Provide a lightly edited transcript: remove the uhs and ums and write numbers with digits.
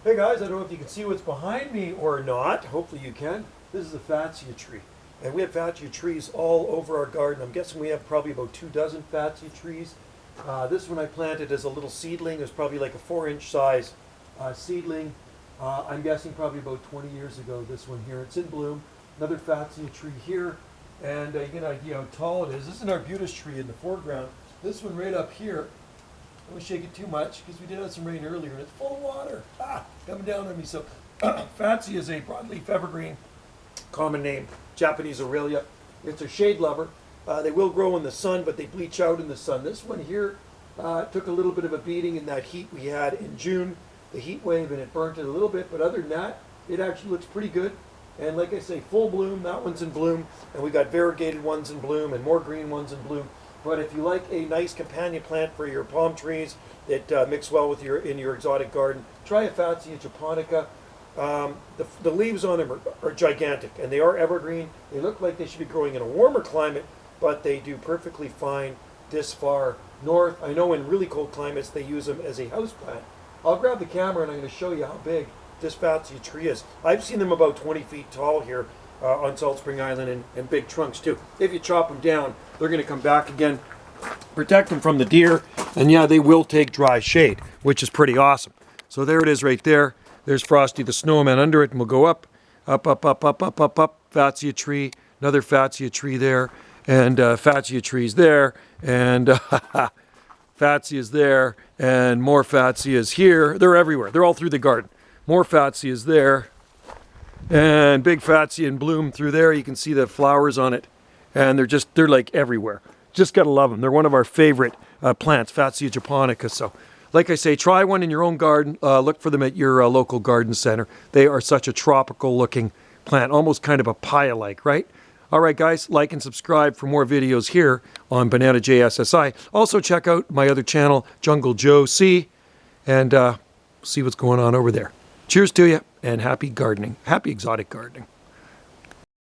Hey guys, I don't know if you can see what's behind me or not. Hopefully you can. This is a Fatsia tree. And we have Fatsia trees all over our garden. I'm guessing we have probably about 24 Fatsia trees. This one I planted as a little seedling. It was probably like a 4-inch size seedling. I'm guessing probably about 20 years ago, this one here. It's in bloom. Another Fatsia tree here. And you get an idea how tall it is. This is an arbutus tree in the foreground. This one right up here, I don't shake it too much because we did have some rain earlier and it's full of water. Coming down on me. So Fatsia is a broadleaf evergreen, common name, Japanese Aurelia. It's a shade lover. They will grow in the sun, but they bleach out in the sun. This one here took a little bit of a beating in that heat we had in June, the heat wave, and it burnt it a little bit. But other than that, it actually looks pretty good. And like I say, full bloom, that one's in bloom. And we got variegated ones in bloom and more green ones in bloom. But if you like a nice companion plant for your palm trees that mix well with in your exotic garden, try a Fatsia japonica. The leaves on them are gigantic, and they are evergreen. They look like they should be growing in a warmer climate, but they do perfectly fine this far north. I know in really cold climates they use them as a house plant. I'll grab the camera and I'm going to show you how big this Fatsia tree is. I've seen them about 20 feet tall here on Salt Spring Island, and big trunks too. If you chop them down, they're going to come back again, protect them from the deer, and yeah, they will take dry shade, which is pretty awesome. So there it is right there. There's Frosty the Snowman under it, and we'll go up, up, up, up, up, up, up, up. Fatsia tree, another Fatsia tree there, and Fatsia trees there, and Fatsia's there, and more Fatsias here. They're everywhere. They're all through the garden. More Fatsias there, and big Fatsia in bloom through there. You can see the flowers on it, and they're like everywhere. Just gotta love them. They're one of our favorite plants, Fatsia japonica. So, like I say, try one in your own garden. Look for them at your local garden center. They are such a tropical looking plant, almost kind of a papaya-like, right? All right, guys, like and subscribe for more videos here on Banana JSSI. Also, check out my other channel, Jungle Joe C, and see what's going on over there. Cheers to you, and happy gardening. Happy exotic gardening.